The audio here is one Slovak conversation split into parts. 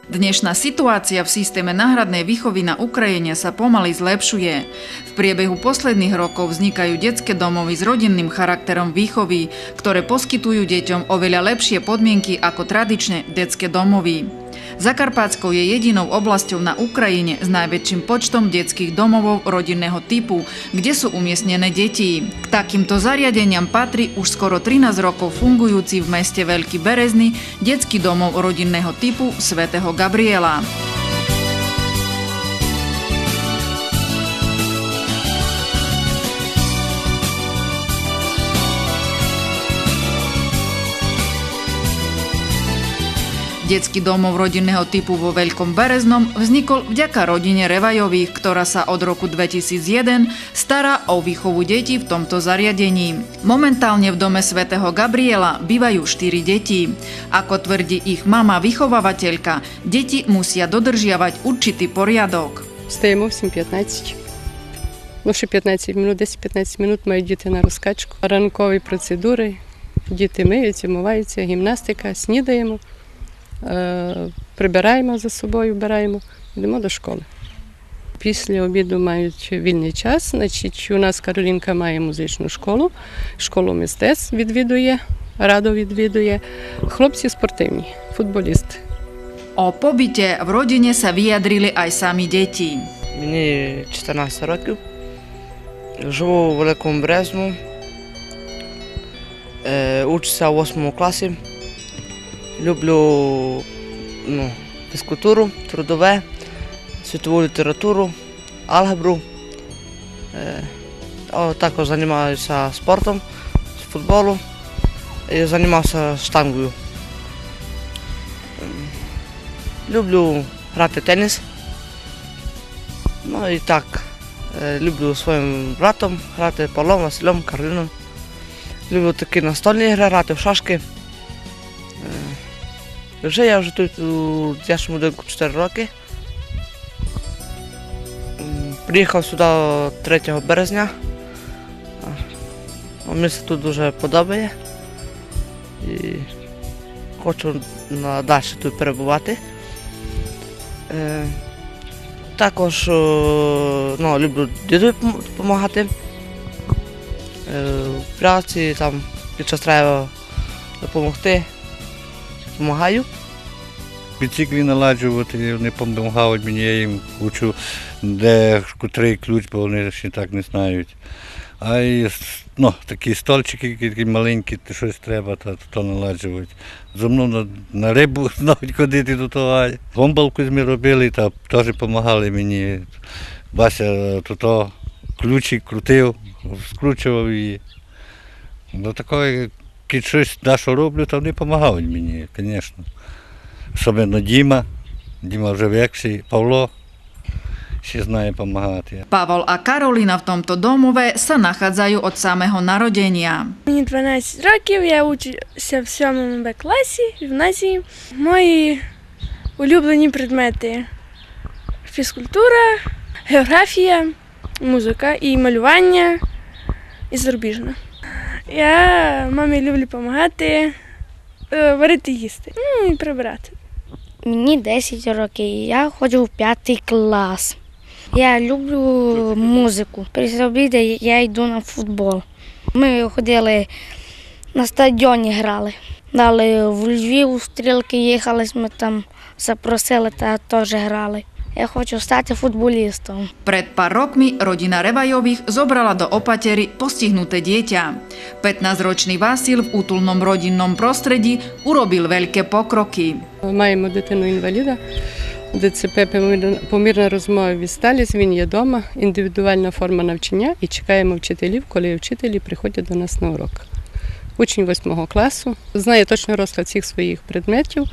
Dnešná situácia v systéme náhradnej výchovy na Ukrajine sa pomaly zlepšuje. V priebehu posledných rokov vznikajú detské domovy s rodinným charakterom výchovy, ktoré poskytujú deťom oveľa lepšie podmienky ako tradičné detské domovy. Zakarpátsko je jedinou oblasťou na Ukrajine s najväčším počtom detských domovov rodinného typu, kde sú umiestnené deti. K takýmto zariadeniam patrí už skoro 13 rokov fungujúci v meste Veľký Berezný detský domov rodinného typu svätého Gabriela. Detský domov rodinného typu vo Veľkom Bereznom vznikol vďaka rodine Revajových, ktorá sa od roku 2001 stará o výchovu detí v tomto zariadení. Momentálne v dome svätého Gabriela bývajú 4 deti. Ako tvrdí ich mama vychovávateľka, deti musia dodržiavať určitý poriadok. Встаємо в 7:15. Ще 15 минут, 10-15 минут мають діти на розкачку. Ранкові процедури, діти миються, вмиваються, гімнастика, снідаємо. Прибираємо за собою, вбираємо, йдемо до школи. Після обіду мають вільний час. Значить, у нас Каролінка має музичну школу, школу мистецтв відвідує, радо відвідує. Хлопці спортивні, футболісти. O pobyte v rodine sa vyjadrili aj sami deti. Мені 14 років. Живу у Великому Березному. Учуся у 8 класі. Люблю фізкультуру, трудове, світову літературу, алгебру. Також займаюся спортом, з футболу і займався штангою. Люблю грати в теніс. Ну і так, люблю своїм братом грати, Павлом, Василем, Кароліном. Люблю такі настольні ігри, грати в шашки. Я вже тут у дитячому будинку 4 роки. Приїхав сюди 3 березня. Мені це тут дуже подобає. І хочу надалі тут перебувати. Також люблю діду допомагати. В праці, якщо треба допомогти, допомагаю. Біциклі наладжувати, вони допомагають мені, я їм учу, де котрий ключ, бо вони ще так не знають. А й такі стольчики, такі маленькі, щось треба, то наладжують. Зо мною на рибу знають ходити до того. Гомбалку ми робили, та теж допомагали мені. Вася то ключик крутив, скручував її. До такої, коли щось що роблю, то вони допомагають мені, звісно. Особливо Діма вже векший, Павло ще знає допомагати. Pavol a Karolina v tomto domove sa nachádzajú od samého narodenia. Мені 12 років, я учуся в 7 Б класі в гімназії. Мої улюблені предмети – фізкультура, географія, музика і малювання, і зарубіжна. Я мамі люблю допомагати, варити їсти, і прибирати. Мені 10 років, я ходжу в 5 клас. Я люблю музику. Після обіду я йду на футбол. Ми ходили на стадіоні, грали. Далі в Львів у Стрілки їхали, ми там запросили та теж грали. Ja хочу stať futbolistom. Pred pár rokmi rodina Revajových zobrala do opatery postihnuté dieťa. 15-ročný Vasil v útulnom rodinnom prostredí urobil veľké pokroky. Маємо дитину-інваліда, ДЦП помірна розмова від Сталіс, він є вдома, індивідуальна форма навчання і чекаємо вчителів, коли вчителі приходять до нас на урок. Учень 8 класу, знає точно розклад всіх своїх предметів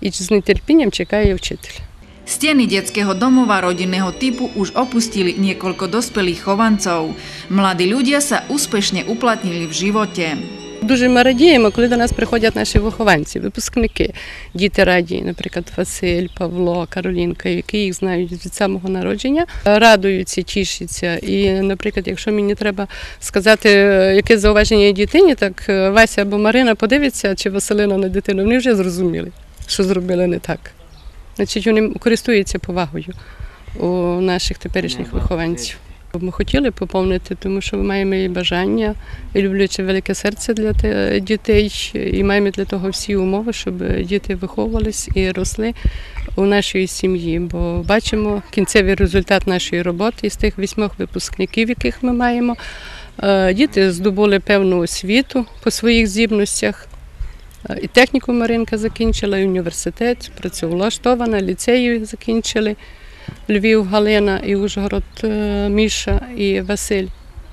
і з нетерпінням чекає вчителя. Steny detského domova rodinného typu už opustili niekoľko dospelých chovancov. Mladí ľudia sa úspešne uplatnili v živote. Дуже ми радіємо, коли до нас приходять наші вихованці, випускники. Діти раді, наприклад, Василь, Павло, Каролінка, які їх знають від самого народження, радуються, тішаться. І, наприклад, якщо мені треба сказати, яке зауваження є дитині, так Вася або Марина подивиться, чи Василина на дитину, вони вже зрозуміли, що зробили не так. Значить, вони користуються повагою у наших теперішніх вихованців. Ми хотіли поповнити, тому що ми маємо і бажання, і любляче велике серце для дітей, і маємо для того всі умови, щоб діти виховувались і росли у нашій сім'ї. Бо бачимо кінцевий результат нашої роботи із тих 8 випускників, яких ми маємо. Діти здобули певну освіту по своїх здібностях. І техніку Маринка закінчила, і університет, працевлаштована, ліцею закінчили. Львів Галина і Ужгород Міша і Василь.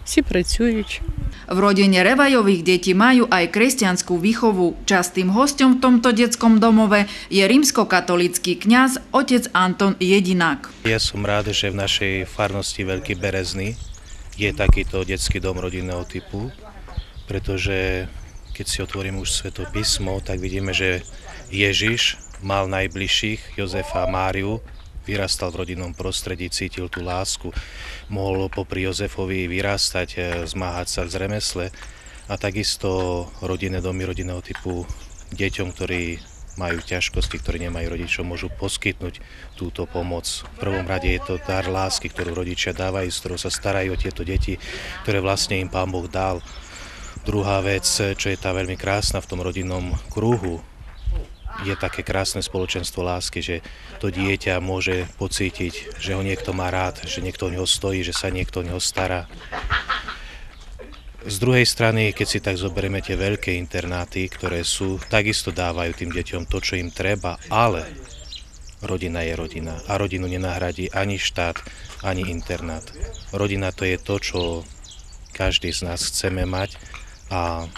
Всі працюють. V rodine Revajových detí majú aj kresťanskú výchovu. Častým hosťom v tomto detskom domove je rímskokatolícky kňaz otec Anton Jedinák. Ja som rád, že v našej farnosti Veľký Berezný je takýto detský dom rodinného typu, pretože keď si otvorím už Sväté písmo, tak vidíme, že Ježiš mal najbližších, Jozefa a Máriu, vyrastal v rodinnom prostredí, cítil tú lásku, mohol popri Jozefovi vyrastať, zmáhať sa v remesle a takisto rodinné domy rodinného typu deťom, ktorí majú ťažkosti, ktorí nemajú rodičov, môžu poskytnúť túto pomoc. V prvom rade je to dar lásky, ktorú rodičia dávajú, s ktorou sa starajú o tieto deti, ktoré vlastne im Pán Boh dal. Druhá vec, čo je tá veľmi krásna v tom rodinnom kruhu, je také krásne spoločenstvo lásky, že to dieťa môže pocítiť, že ho niekto má rád, že niekto o neho stojí, že sa niekto o neho stará. Z druhej strany, keď si tak zoberieme tie veľké internáty, ktoré sú, takisto dávajú tým deťom to, čo im treba, ale rodina je rodina a rodinu nenahradí ani štát, ani internát. Rodina to je to, čo každý z nás chceme mať a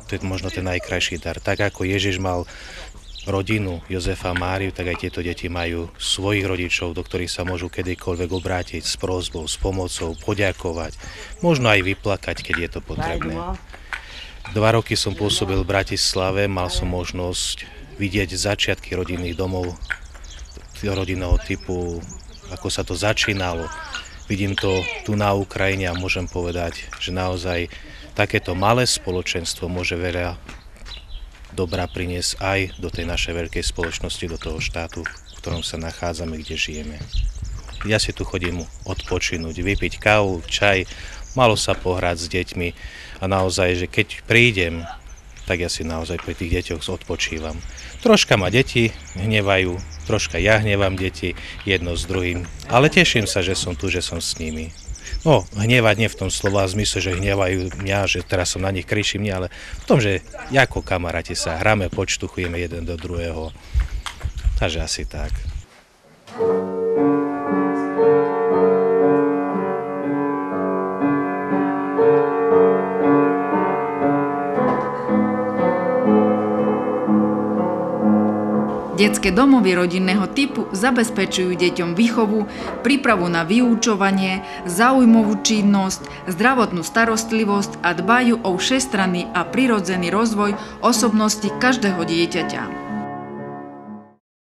to je možno ten najkrajší dar. Tak ako Ježiš mal rodinu Jozefa a Máriu, tak aj tieto deti majú svojich rodičov, do ktorých sa môžu kedykoľvek obrátiť s prosbou, s pomocou, poďakovať, možno aj vyplakať, keď je to potrebné. 2 roky som pôsobil v Bratislave, mal som možnosť vidieť začiatky rodinných domov rodinného typu, ako sa to začínalo. Vidím to tu na Ukrajine a môžem povedať, že naozaj takéto malé spoločenstvo môže veľa dobrá priniesť aj do tej našej veľkej spoločnosti, do toho štátu, v ktorom sa nachádzame, kde žijeme. Ja si tu chodím odpočinúť, vypiť kávu, čaj, malo sa pohrať s deťmi a naozaj, že keď prídem, tak ja si naozaj pri tých deťoch odpočívam. Troška ma deti hnevajú, troška ja hnevám deti, jedno s druhým, ale teším sa, že som tu, že som s nimi. No, hnevať nie v tom slova zmysle, že hnevajú mňa, že teraz som na nich kričím, nie, ale v tom, že ako kamaráti sa hráme, počtuchujeme jeden do druhého. Takže asi tak. Detské domovy rodinného typu zabezpečujú deťom výchovu, prípravu na vyučovanie, záujmovú činnosť, zdravotnú starostlivosť a dbajú o všestranný a prirodzený rozvoj osobnosti každého dieťaťa.